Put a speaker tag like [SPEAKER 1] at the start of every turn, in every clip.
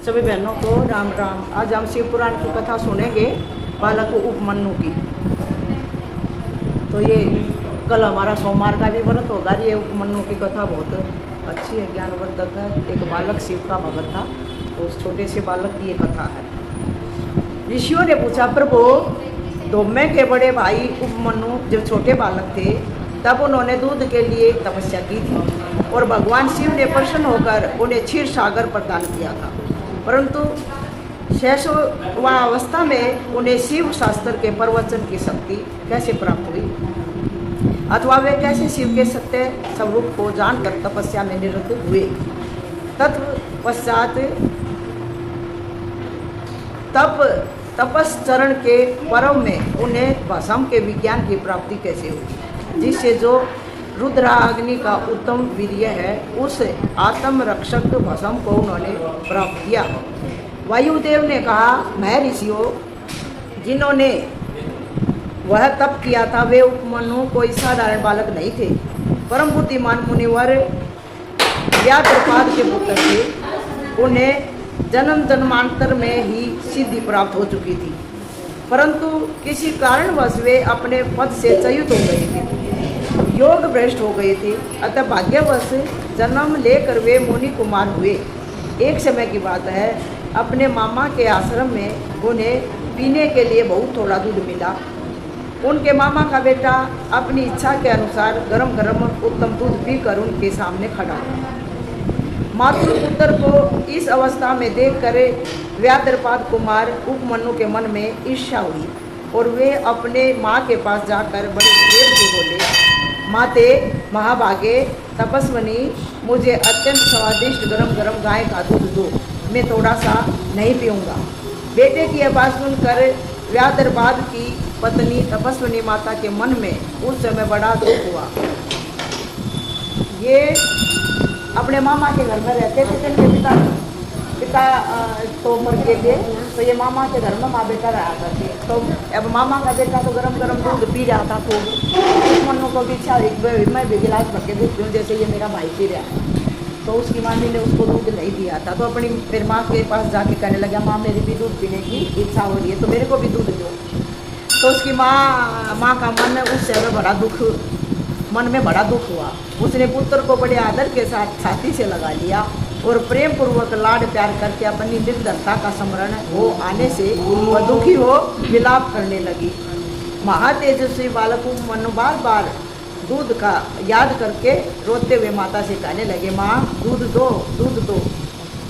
[SPEAKER 1] सभी बहनों को राम राम। आज हम शिव पुराण की कथा सुनेंगे, बालक उपमन्यु की। तो ये कल हमारा सोमवार का भी व्रत होगा। ये उपमन्यु की कथा बहुत अच्छी है, ज्ञानवर्धक है। एक बालक शिव का भगत था, तो उस छोटे से बालक की ये कथा है। ऋषियों ने पूछा, प्रभु धोमे के बड़े भाई उपमन्यु जब छोटे बालक थे तब उन्होंने दूध के लिए तपस्या की थी और भगवान शिव ने प्रसन्न होकर उन्हें क्षीर सागर प्रदान किया था। परंतु शैशवावस्था में उन्हें शिव शास्त्र के प्रवचन की शक्ति कैसे प्राप्त हुई, अथवा वे कैसे शिव के सत्य स्वरूप को जानकर तपस्या में निरत हुए। तत्पश्चात तपश्चरण के पर्व में उन्हें भस्म के विज्ञान की प्राप्ति कैसे हुई, जिससे जो रुद्राग्नि का उत्तम वीर्य है उस आत्मरक्षक भस्म को उन्होंने प्राप्त किया। वायुदेव ने कहा, मैं ऋषियों जिन्होंने वह तप किया था वे उपमन्यु कोई साधारण बालक नहीं थे। परम बुद्धिमान मुनिवर व्याघ्रपाद के पुत्र थे। उन्हें जन्म जन्मांतर में ही सिद्धि प्राप्त हो चुकी थी, परंतु किसी कारणवश वे अपने पद से च्युत हो गए थे, योग भ्रष्ट हो गए थे। अतः भाग्यवश जन्म लेकर वे मुनि कुमार हुए। एक समय की बात है, अपने मामा के आश्रम में उन्हें पीने के लिए बहुत थोड़ा दूध मिला। उनके मामा का बेटा अपनी इच्छा के अनुसार गरम गरम उत्तम दूध पीकर उनके सामने खड़ा था। मातृपुत्र को इस अवस्था में देखकर व्याघ्रपाद कुमार उपमन्यु के मन में ईर्ष्या हुई और वे अपने माँ के पास जाकर बड़े देर से बोले, माते महाभागे तपस्विनी, मुझे अत्यंत स्वादिष्ट गरम गरम गाय का दूध दो, मैं थोड़ा सा नहीं पीऊँगा। बेटे की यह बात सुनकर व्याघ्रपाद की पत्नी तपस्विनी माता के मन में उस समय बड़ा दुख हुआ। ये अपने मामा के घर में रहते थे। इनके पिता तो मर गए थे, तो ये मामा के घर में माँ बेटा रहा करते। तो अब मामा का बेटा तो गरम गरम दूध पी रहा था, तो उपमन्यु को भी इच्छा मैं भी गिलास भर के दूध पीऊँ जैसे ये मेरा भाई पी रहा है। तो उसकी मामी ने उसको दूध नहीं दिया था, तो अपनी फिर माँ के पास जाके कहने लगा, माँ मेरी भी दूध पीने की इच्छा हो रही है, तो मेरे को भी दूध दो। तो उसकी माँ का मन उस समय मन में बड़ा दुख हुआ। उसने पुत्र को बड़े आदर के साथ छाती से लगा लिया और प्रेम पूर्वक लाड प्यार करके अपनी निर्धनता का स्मरण हो आने से वह दुखी हो विलाप करने लगी। महातेजस्वी बालक उपमन्यु बार बार दूध का याद करके रोते हुए माता से कहने लगे, माँ दूध दो, दूध दो।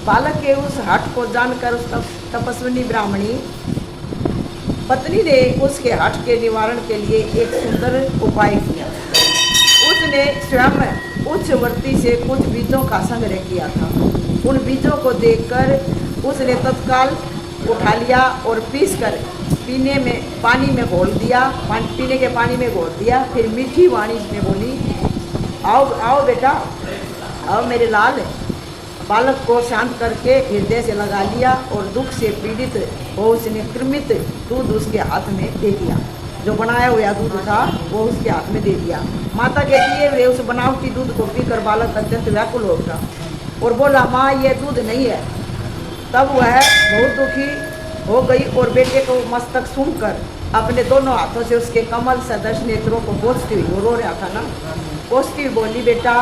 [SPEAKER 1] बालक के उस हठ को जानकर उस तपस्विनी ब्राह्मणी पत्नी ने उसके हठ के निवारण के लिए एक सुंदर उपाय किया। उसने स्वयं उच्च वर्ती से कुछ बीजों का संग्रह किया था। उन बीजों को देखकर उसने तत्काल उठा लिया और पीसकर पानी में घोल दिया, पीने के पानी में घोल दिया। फिर मीठी वाणी में बोली, आओ आओ बेटा, आओ मेरे लाल। बालक को शांत करके हृदय से लगा लिया और दुख से पीड़ित हो उसने कृमित दूध उसके हाथ में दे दिया। जो बनाया हुआ दूध था वो उसके हाथ में दे दिया। माता के दिए हुए उस बनावटी दूध को पीकर बालक अत्यंत व्याकुल हो उठा और बोला, माँ ये दूध नहीं है। तब वह बहुत दुखी हो गई और बेटे को मस्तक सूंघकर अपने दोनों हाथों से उसके कमल सदृश नेत्रों को पोंछती हुई, रो रहा था ना, पोंछती हुई बोली, बेटा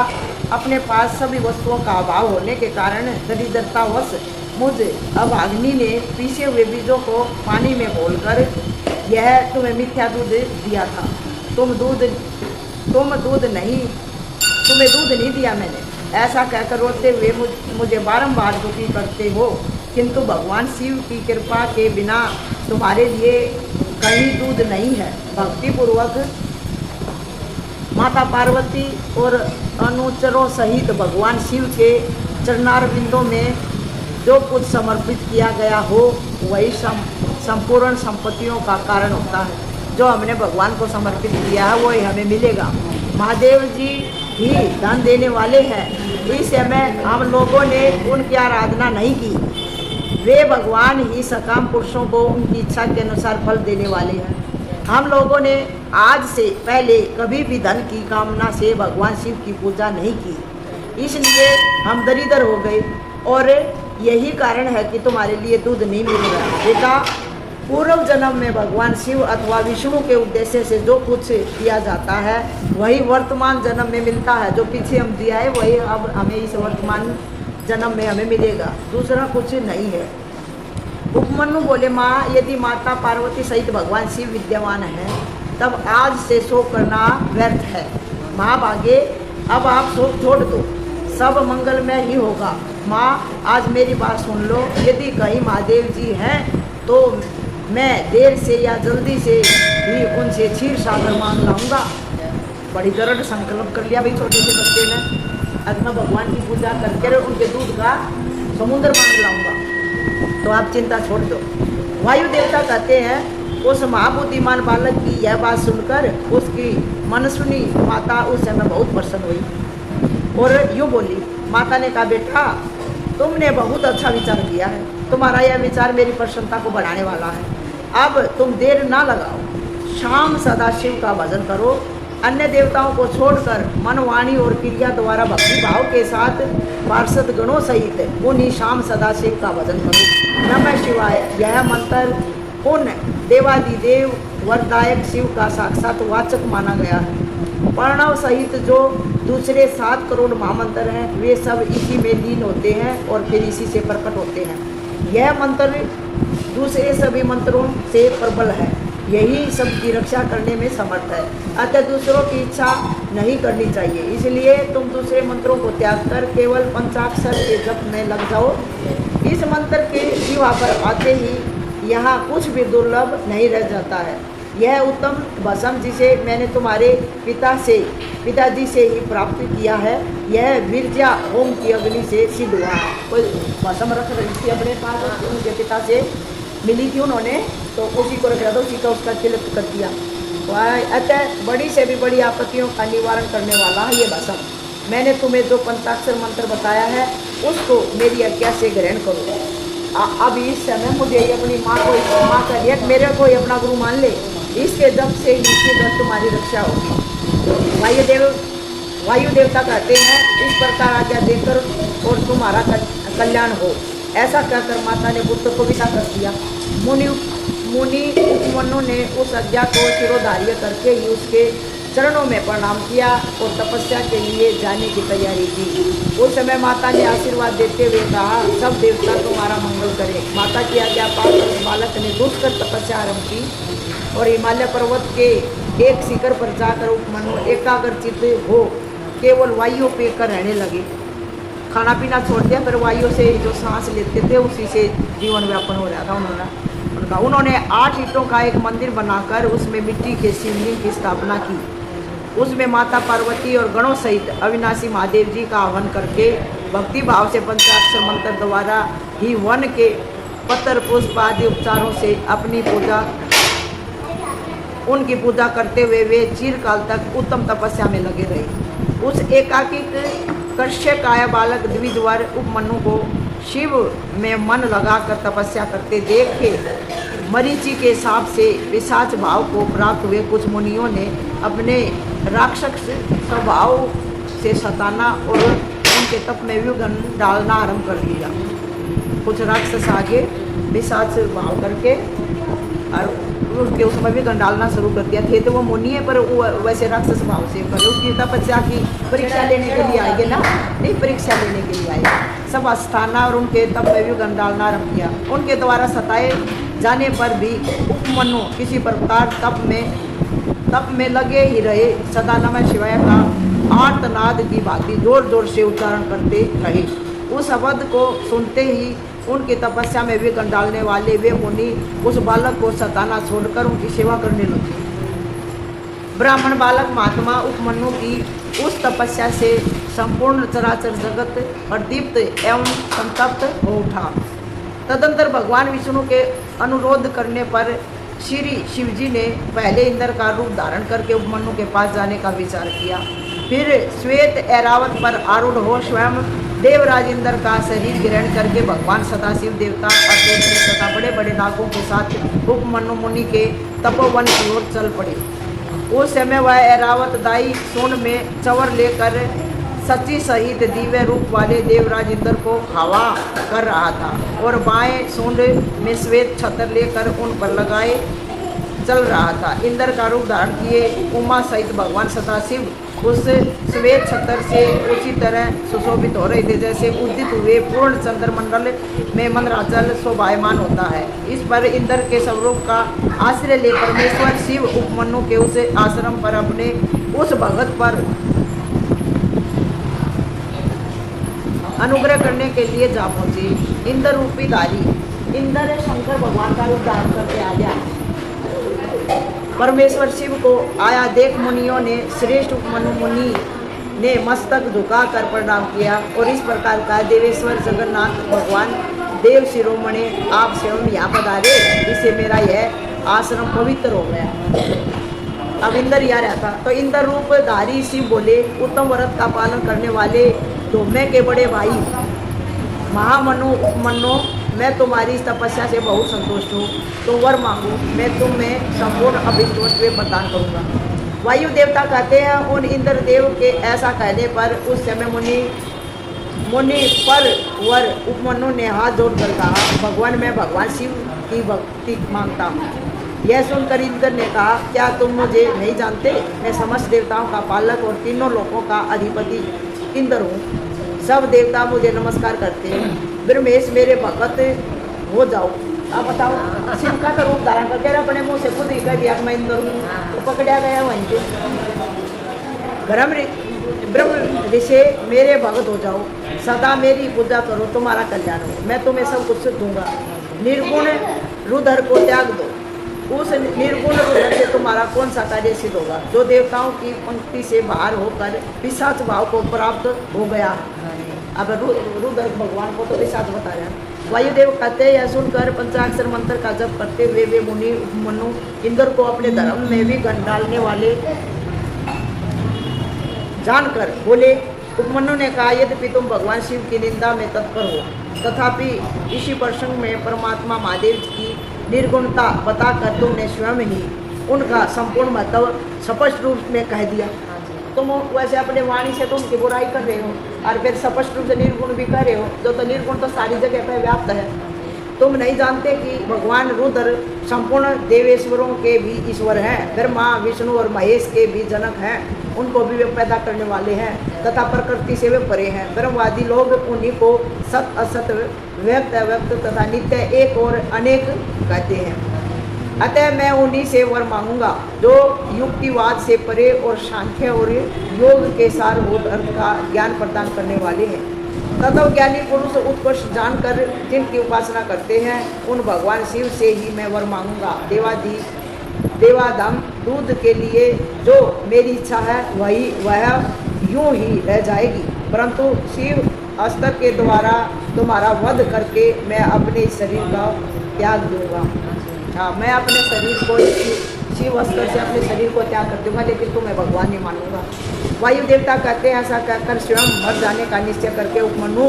[SPEAKER 1] अपने पास सभी वस्तुओं का अभाव होने के कारण दरिद्रतावश मुझे अभाग्नि ने पीसे हुए बीजों को पानी में घोलकर यह तुम्हें मिथ्या दूध दिया था। तुम्हें दूध नहीं दिया मैंने। ऐसा कहकर रोते हुए मुझे बारंबार दुखी करते हो, किंतु भगवान शिव की कृपा के बिना तुम्हारे लिए कहीं दूध नहीं है। भक्ति पूर्वक माता पार्वती और अनुचरों सहित भगवान शिव के चरणारविंदों में जो कुछ समर्पित किया गया हो वही संपूर्ण संपत्तियों का कारण होता है। जो हमने भगवान को समर्पित किया है वही हमें मिलेगा। महादेव जी ही धन देने वाले हैं। इस समय हम लोगों ने उनकी आराधना नहीं की। वे भगवान ही सकाम पुरुषों को उनकी इच्छा के अनुसार फल देने वाले हैं। हम लोगों ने आज से पहले कभी भी धन की कामना से भगवान शिव की पूजा नहीं की, इसलिए हम दरिद्र हो गए और यही कारण है कि तुम्हारे लिए दूध नहीं मिल रहा। बेटा, पूर्व जन्म में भगवान शिव अथवा विष्णु के उद्देश्य से जो कुछ किया जाता है वही वर्तमान जन्म में मिलता है। जो पीछे हम दिया है वही अब हमें इस वर्तमान जन्म में हमें मिलेगा, दूसरा कुछ नहीं है। उपमन्यु बोले, माँ, यदि माता पार्वती सहित भगवान शिव विद्यमान है तब आज से शोक करना व्यर्थ है। महाभागे, अब आप शोक छोड़ दो, सब मंगलमय ही होगा। माँ, आज मेरी बात सुन लो। यदि कहीं महादेव जी हैं तो मैं देर से या जल्दी से ही उनसे क्षीर सागर मांग लाऊंगा। बड़ी दृढ़ संकल्प कर लिया भाई छोटे से बच्चे ने। आज मैं भगवान की पूजा करके उनके दूध का समुद्र मांग लाऊंगा, तो आप चिंता छोड़ दो। वायु देवता कहते हैं, उस महाबुद्धिमान बालक की यह बात सुनकर उसकी मनसुनी माता उस समय बहुत प्रसन्न हुई और यूँ बोली। माता ने कहा, बेटा, तुमने बहुत अच्छा विचार किया है। तुम्हारा यह विचार मेरी प्रसन्नता को बढ़ाने वाला है। अब तुम देर ना लगाओ, शाम सदाशिव का भजन करो। अन्य देवताओं को छोड़कर मन, वाणी और क्रिया द्वारा भक्ति भाव के साथ पार्षद गणों सहित उन्हीं शाम सदाशिव का भजन करो। नमः शिवाय यह मंत्र उन देवादिदेव वरदायक शिव का साक्षात वाचक माना गया है। प्रणव सहित जो दूसरे 7 करोड़ महामंत्र हैं वे सब इसी में लीन होते हैं और फिर इसी से प्रकट होते हैं। यह मंत्र दूसरे सभी मंत्रों से प्रबल है, यही सबकी रक्षा करने में समर्थ है। अतः दूसरों की इच्छा नहीं करनी चाहिए। इसलिए तुम दूसरे मंत्रों को त्याग कर केवल पंचाक्षर के जप में लग जाओ। इस मंत्र के जीवा पर आते ही यहाँ कुछ भी दुर्लभ नहीं रह जाता है। यह उत्तम भस्म जिसे मैंने तुम्हारे पिताजी से ही प्राप्त किया है, यह विरजा होम की अग्नि से सिद्ध हुआ है। कोई भस्म रख रही थी अपने पास, उनके पिता से मिली थी उन्होंने, तो उसी को रख रहा था, उसी का उसका तिलक कर दिया। अतः बड़ी से भी बड़ी आपत्तियों का निवारण करने वाला है ये भस्म। मैंने तुम्हें जो पंचाक्षर मंत्र बताया है उसको मेरी आज्ञा से ग्रहण करो। अब इस समय मुझे अपनी माँ का लिए मेरे को ही अपना गुरु मान ले। इसके जब से इसके जब तुम्हारी रक्षा होगी। वायु देवता कहते हैं, इस प्रकार आज्ञा देकर और तुम्हारा कल्याण हो। ऐसा कहकर माता ने पुत्र को विदा कर दिया। मुनि उपमन्यु ने उस आज्ञा को शिरोधार्य करके ही उसके चरणों में प्रणाम किया और तपस्या के लिए जाने की तैयारी की। उस समय माता ने आशीर्वाद देते हुए कहा, सब देवता तुम्हारा मंगल करें। माता की आज्ञा पाकर उस बालक ने घुसकर तपस्या आरंभ की और हिमालय पर्वत के एक शिखर पर जाकर उपमन्यु एकाग्रचित्त हो केवल वायु पे कर रहने लगे। खाना पीना छोड़ दिया, फिर वायु से जो सांस लेते थे उसी से जीवन व्यापन हो रहा था। उन्होंने 8 ईंटों का एक मंदिर बनाकर उसमें मिट्टी के शिवलिंग की स्थापना की। उसमें माता पार्वती और गणों सहित अविनाशी महादेव जी का आह्वान करके भक्ति भाव से पंचाक्षर मंत्र द्वारा ही वन के पत्र पुष्प आदि उपचारों से अपनी उनकी पूजा करते हुए वे चिरकाल तक उत्तम तपस्या में लगे रहे। उस एकाकी कश्य काया बालक द्विजवर उपमन्यु को शिव में मन लगाकर तपस्या करते देख के मरीचि के साप से पिशाच भाव को प्राप्त हुए कुछ मुनियों ने अपने राक्षस स्वभाव से सताना और उनके तप में विघ्न डालना आरंभ कर दिया। कुछ राक्षस आगे पिशाच भाव करके और उसके उसमें भी डालना शुरू कर दिया। थे तो वो मुनि है, पर वो वैसे राक्षस भाव से करे। उसकी तपस्या की परीक्षा लेने के लिए आएंगे ना, नहीं परीक्षा लेने के लिए आए। सब आस्थाना और उनके तप में भी डालना आरम्भ किया। उनके द्वारा सताए जाने पर भी उपमन्यु किसी प्रकार तप में लगे ही रहे। सदा नमः शिवाय का आर्तनाद की भांति जोर जोर से उच्चारण करते रहे। उस अवध को सुनते ही उनकी तपस्या में विघ्न डालने वाले वे मुनि उस बालक को सताना छोड़कर उनकी सेवा करने लगे। ब्राह्मण बालक महात्मा उपमन्यु की उस तपस्या से संपूर्ण चराचर जगत प्रदीप्त एवं संतप्त हो उठा। तदंतर भगवान विष्णु के अनुरोध करने पर श्री शिवजी ने पहले इंद्र का रूप धारण करके उपमन्यु के पास जाने का विचार किया। फिर श्वेत ऐरावत पर आरूढ़ हो स्वयं देवराज इंद्र का शरीर ग्रहण करके भगवान सदाशिव देवता तथा बड़े बड़े नागों के साथ उपमन्यु मुनि के तपोवन की ओर चल पड़े। उस समय वह ऐरावत दाई सोन में चवर लेकर सची सहित दिव्य रूप वाले देवराज इंद्र को हवा कर रहा था और बाएं सूंड में श्वेत छत्र लेकर उन पर लगाए चल रहा था। इंद्र का रूप धारण किए उमा सहित भगवान सदाशिव उस श्वेत छत्र से उसी तरह सुशोभित हो रहे थे जैसे उदित हुए पूर्ण चंद्रमंडल में मंदराचल शोभायमान होता है। इस पर इंद्र के स्वरूप का आश्रय ले परमेश्वर शिव उपमन्यु के उस आश्रम पर अपने उस भगत पर अनुग्रह करने के लिए जा पहुंचे। इंद्र रूपी धारी इंद्र शंकर भगवान का रूप धारण करके आ गया। परमेश्वर शिव को आया देख मुनियों ने श्रेष्ठ उपमन्यु मुनि ने मस्तक झुकाकर प्रणाम किया और इस प्रकार का देवेश्वर जगन्नाथ भगवान देव शिरोमणि आप स्वयं यहाँ पधारे, इससे मेरा यह आश्रम पवित्र हो गया। अब इंद्र यहाँ रहता तो इंद्र रूप धारी शिव बोले, उत्तम व्रत का पालन करने वाले धोमे के बड़े भाई महामनु उपमन्यु, मैं तुम्हारी इस तपस्या से बहुत संतुष्ट हूँ, तो वर मांगो, मैं तुम्हें संपूर्ण अभिष्ट वस्तुएं प्रदान करूँगा। वायु देवता कहते हैं, उन इंद्र देव के ऐसा कहने पर उस समय मुनि पर वर उपमन्यु ने हाथ जोड़कर कहा, भगवान मैं भगवान शिव की भक्ति मांगता हूँ। यह सुनकर इंद्र ने कहा, क्या तुम मुझे नहीं जानते? मैं समस्त देवताओं का पालक और तीनों लोकों का अधिपति इंद्र हूँ। सब देवता मुझे नमस्कार करते हैं। ब्रह्मेश मेरे भगत हो जाओ। अब बताओ, शिव का तो रूप धारण करके अपने मुंह से खुद ही कह दिया मैं इंद्र हूँ, तो पकड़ा गया वहीं पे। ब्रह्म ऋषि मेरे भगत हो जाओ, सदा मेरी पूजा करो, तुम्हारा कल्याण हो, मैं तुम्हें सब कुछ दूंगा। निर्गुण रुद्र को त्याग दो, उस निर्गुण रुद्र से तुम्हारा कौन सा कार्य सिद्ध होगा, जो देवताओं की पंक्ति से बाहर होकर पिशाच भाव को प्राप्त हो गया। अब रुद्र भगवान को तो पिशाच बताया। वायुदेव कहते हैं, यह सुनकर पंचाक्षर मंत्र का जप करते हुए वे मुनि उपमन्यु इंद्र को अपने धर्म में भी गंध डालने वाले जानकर बोले। उपमन्यु ने कहा, यद्यपि तुम भगवान शिव की निंदा में तत्पर हो, तथापि इसी प्रसंग में परमात्मा महादेव की निर्गुणता बताकर तुमने स्वयं ही उनका संपूर्ण महत्व स्पष्ट रूप में कह दिया। तुम वैसे अपने वाणी से तुम की बुराई कर रहे हो और फिर स्पष्ट रूप से निर्गुण भी कर रहे हो, जो तो निर्गुण तो सारी जगह पर व्याप्त है। तुम नहीं जानते कि भगवान रुद्र संपूर्ण देवेश्वरों के भी ईश्वर हैं, ब्रह्मा विष्णु और महेश के भी जनक हैं, उनको भी वे पैदा करने वाले हैं तथा प्रकृति से वे परे हैं। ब्रह्मवादी लोग उन्हीं को सत असत व्यक्त अव्यक्त तथा नित्य एक और अनेक कहते हैं। अतः मैं उन्हीं से वर मांगूंगा जो युक्तिवाद से परे और सांख्य और योग के सारभूत अर्थ का ज्ञान प्रदान करने वाले हैं। तत्वज्ञानी पुरुष उत्कृष्ट जानकर जिनकी उपासना करते हैं, उन भगवान शिव से ही मैं वर मांगूंगा। देवाधाम दूध के लिए जो मेरी इच्छा है वह यूं ही रह जाएगी, परंतु शिव अस्त्र के द्वारा तुम्हारा वध करके मैं अपने शरीर का त्याग दूंगा। हाँ, मैं अपने शरीर को शिव अस्त्र से अपने शरीर को त्याग कर दूंगा, लेकिन तुम्हें भगवान नहीं मानूंगा। वायु देवता कहते हैं, ऐसा कहकर स्वयं मर जाने का निश्चय करके उपमन्यु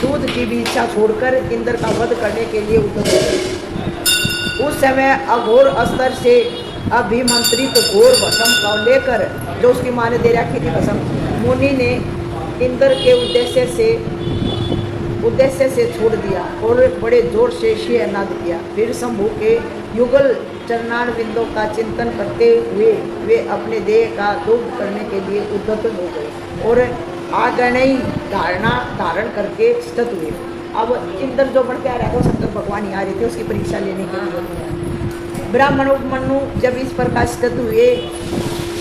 [SPEAKER 1] दूध की भी इच्छा छोड़कर इंद्र का वध करने के लिए उद्यत हुए। उस समय अघोर अस्त्र से अभिमंत्रित घोर भस्म का लेकर, जो उसकी माँ ने दे रखी थी भस्म, मुनि ने इंद्र के उद्देश्य से छोड़ दिया और बड़े जोर से शिरनाद किया। फिर शंभु के युगल चरणार बिंदों का चिंतन करते हुए वे अपने देह का दुग्ध करने के लिए उद्यत हो गए और आग्नेयी धारणा धारण करके स्थित हुए। अब इंद्र जो बढ़ के आ रहा था, शंकर भगवान ही आ रहे थे उसकी परीक्षा लेने के लिए। ब्राह्मण उपमन्यु जब इस प्रकार स्थित हुए,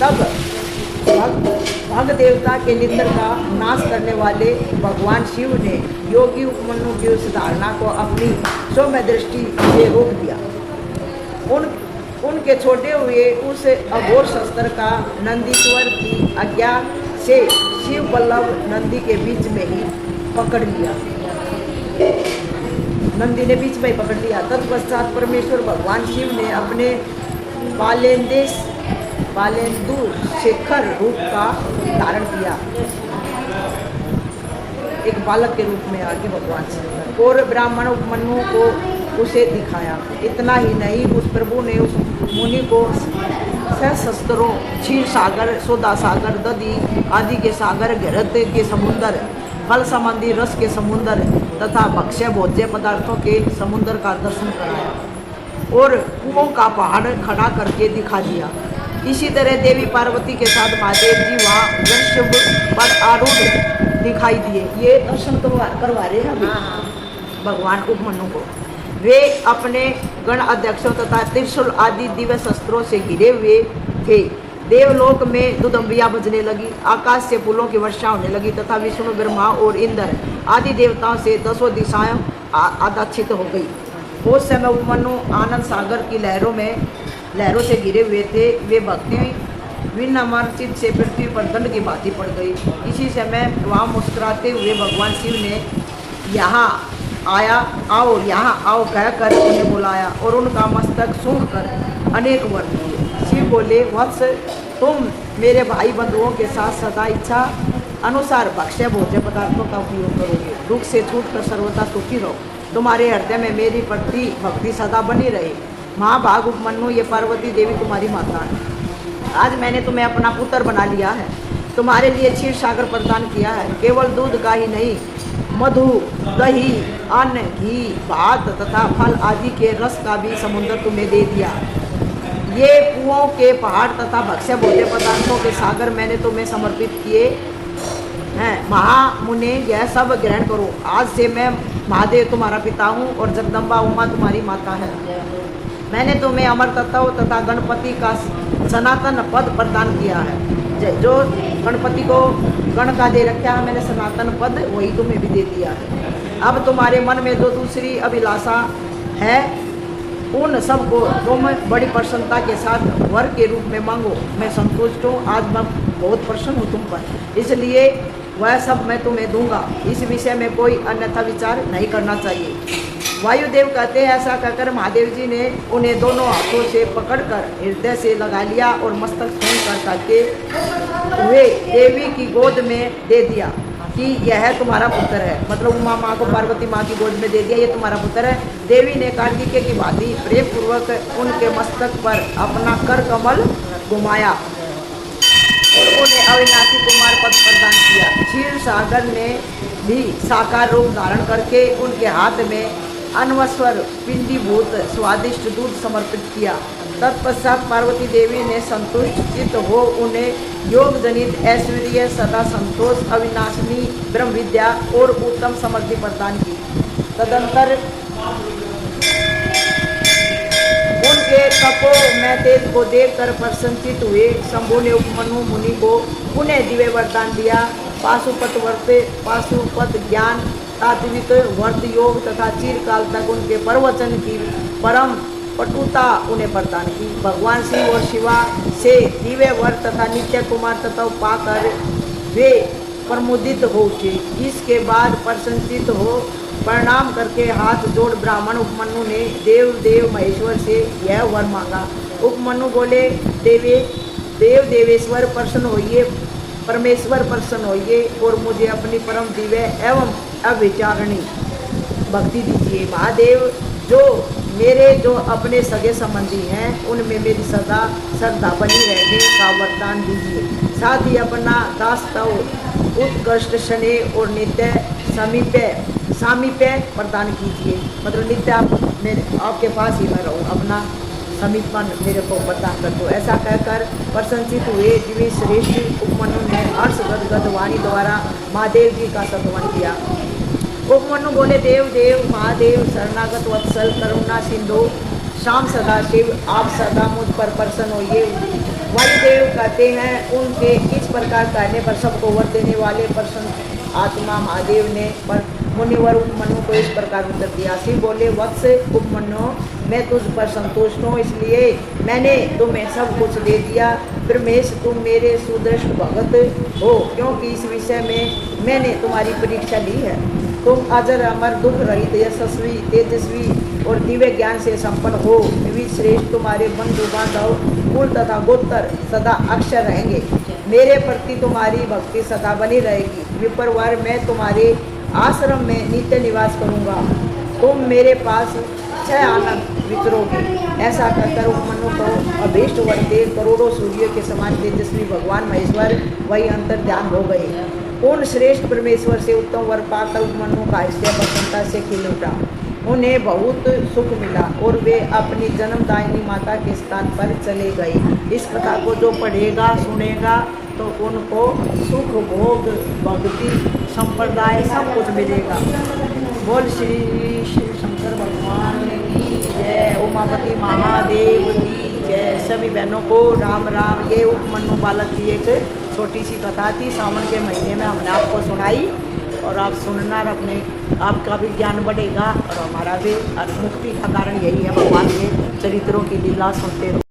[SPEAKER 1] तब भग देवता के निंद्र का नाश करने वाले भगवान शिव ने योगी उपमन्यु की उस धारणा को अपनी सौम्य दृष्टि से रोक दिया। उनके छोटे हुए उस अघोर शस्त्र का नंदीश्वर की आज्ञा से शिव बल्लभ नंदी के बीच में ही पकड़ लिया। नंदी ने बीच में ही पकड़ लिया। तत्पश्चात परमेश्वर भगवान शिव ने अपने बालेंदु शेखर रूप का धारण किया, एक बालक के रूप में आके भगवान शिव और ब्राह्मण उपमन्यु को उसे दिखाया। इतना ही नहीं, उस प्रभु ने उस मुनि को सहस्त्रों क्षीर सागर, सोदा सागर, दधी आदि के सागर, घृत के समुंदर, फल संबंधी रस के समुंदर तथा भक्ष्य भोज्य पदार्थों के समुंदर का दर्शन कराया और कुओं का पहाड़ खड़ा करके दिखा दिया। इसी तरह देवी पार्वती के साथ महादेव जी वहाँ वृषभ पर आरूढ़ दिखाई दिए। ये दर्शन करवा रहे हैं अभी भगवान उपमन्यु को। वे अपने गण अध्यक्षों तथा त्रिशूल आदि दिव्य शस्त्रों से घिरे हुए थे। देवलोक में दुदम्बिया बजने लगी, आकाश से फूलों की वर्षा होने लगी तथा विष्णु, ब्रह्मा और इंद्र आदि देवताओं से 10 दिशाएं आदाक्षित हो गई। उस समय उपमन्यु आनंद सागर की लहरों से घिरे हुए थे। वे भक्ति विनम्रचित से पृथ्वी पर दंड की भांति पड़ गई। इसी समय वहाँ मुस्कुराते हुए भगवान शिव ने यहाँ आओ कहकर उन्हें बुलाया और उनका मस्तक सूंघ कर अनेक वर दिए। शिव बोले, वत्स, तुम मेरे भाई बंधुओं के साथ सदा इच्छा अनुसार भक्ष्य भोज्य पदार्थों का उपयोग करोगे। दुख से छूटकर सर्वदा सुखी रहो। तुम्हारे हृदय में मेरी प्रति भक्ति सदा बनी रहे। महाभाग उपमन्यु, ये पार्वती देवी तुम्हारी माता है। आज मैंने तुम्हें अपना पुत्र बना लिया है। तुम्हारे लिए क्षीर सागर प्रदान किया है। केवल दूध का ही नहीं, मधु, दही, अन्न, घी, भात तथा फल आदि के रस का भी समुद्र तुम्हें दे दिया। ये कुओं के पहाड़ तथा भक्ष्य भोज्य पदार्थों के सागर मैंने तुम्हें समर्पित किए हैं। महामुने, यह सब ग्रहण करो। आज से मैं महादेव तुम्हारा पिता हूँ और जगदम्बा उमा तुम्हारी माता है। मैंने तुम्हें अमर तत्व तथा गणपति का सनातन पद प्रदान किया है। जो गणपति को गण का दे रखा है, मैंने सनातन पद वही तुम्हें भी दे दिया है। अब तुम्हारे मन में जो दूसरी अभिलाषा है, उन सबको तुम बड़ी प्रसन्नता के साथ वर के रूप में मांगो। मैं संतुष्ट हूँ। आज मैं बहुत प्रसन्न हूँ तुम पर, इसलिए वह सब मैं तुम्हें दूंगा। इस विषय में कोई अन्यथा विचार नहीं करना चाहिए। वायुदेव कहते हैं, ऐसा कहकर महादेव जी ने उन्हें दोनों हाथों से पकड़कर हृदय से लगा लिया और मस्तक छूकर करके वे देवी की गोद में दे दिया कि यह तुम्हारा पुत्र है। मतलब उमा माँ को पार्वती माँ की गोद में दे दिया, ये तुम्हारा पुत्र है। देवी ने कार्तिकेय की भांति प्रेम पूर्वक उनके मस्तक पर अपना कर कमल घुमाया और उन्हें अविनाशी कुमार पद प्रदान किया। क्षीर सागर ने भी साकार रूप धारण करके उनके हाथ में अनवस्वर पिंडीभूत स्वादिष्ट दूध समर्पित किया। तत्पश्चात पार्वती देवी ने संतुष्ट चित्त हो उन्हें योग जनित ऐश्वर्य, सदा संतोष, अविनाशिनी ब्रह्म विद्या और उत्तम समृद्धि प्रदान की। तदंतर उनके तपो में तेज को देखकर प्रसन्नचित हुए शंभु ने उपमन्यु मुनि को पुनः दिव्य वरदान दिया। पाशुपत ज्ञान, तात्विक वर्त योग तथा चिरकाल तक उनके प्रवचन की परम पटुता उन्हें प्रदान की। भगवान शिव और शिवा से दिव्य वर तथा नित्य कुमार तत्व पाकर वे प्रमुदित हो उठे। इसके बाद प्रसन्नचित हो प्रणाम करके हाथ जोड़ ब्राह्मण उपमन्यु ने देव महेश्वर से यह वर मांगा। उपमन्यु बोले, देवेश्वर प्रसन्न होइए, परमेश्वर प्रसन्न होइए और मुझे अपनी परम दिव्य एवं अविचारणी भक्ति दीजिए। महादेव, जो अपने सगे संबंधी हैं उनमें मेरी सदा श्रद्धा बनी रहने का वरदान दीजिए। साथ ही अपना दास्तव उत्कृष्ट स्नेह और नित्य सामीप्य प्रदान कीजिए। मतलब नित्य आपके पास ही मैं रहूँ, अपना समीपन मेरे को प्रदान कर दो। ऐसा कहकर प्रशंसित हुए दिव्य श्रेष्ठ उपमन्यु ने हर्ष गदगद वाणी द्वारा महादेव जी का सत्वन किया। उपमन्यु बोले, देव महादेव शरणागत वत्सल करुणा सिंधु श्याम सदा शिव, आप सदा मुझ पर प्रसन्न होइए। वायुदेव कहते हैं, उनके इस प्रकार कहने पर सबको वर देने वाले प्रसन्न आत्मा महादेव ने पर मुनिवर उपमन्यु को इस प्रकार उत्तर दिया। शिव बोले, वत्स उपमन्यु, मैं तुझ पर संतुष्ट हूँ, इसलिए मैंने तुम्हें सब कुछ दे दिया। ब्रह्मेश, तुम मेरे सुदृष्ट भगत हो, क्योंकि इस विषय में मैंने तुम्हारी परीक्षा ली है। तुम अजर अमर दुख रहित यशस्वी तेजस्वी और दिव्य ज्ञान से संपन्न हो। श्रेष्ठ, तुम्हारे बंधु बांधव कुल तथा गोत्र सदा अक्षर रहेंगे। मेरे प्रति तुम्हारी भक्ति सदा बनी रहेगी। विप्रवर, मैं तुम्हारे आश्रम में नित्य निवास करूंगा। तुम मेरे पास छह आनंद वितरोगे। ऐसा कहकर उपमन्यु को अभीष्ट वर दे करोड़ों सूर्यों के समान तेजस्वी भगवान महेश्वर वही अंतर ध्यान हो गए। उन श्रेष्ठ परमेश्वर से उत्तम वर पाकर उपमन्यु का हृदय प्रसन्नता से खिल उठा। उन्हें बहुत सुख मिला और वे अपनी जन्मदायिनी माता के स्थान पर चले गए। इस कथा को जो पढ़ेगा सुनेगा तो उनको सुख भोग भक्ति संप्रदाय सब कुछ मिलेगा। बोल श्री शिव शंकर भगवान की जय, उमापति महादेव की जय। सभी बहनों को राम राम। ये उपमन्यु बालक की एक छोटी सी कथा थी, सावन के महीने में हमने आपको सुनाई और आप सुनना और अपने आपका भी ज्ञान बढ़ेगा और हमारा भी मुक्ति का कारण यही है। भगवान के चरित्रों की लीला सुनते रहो।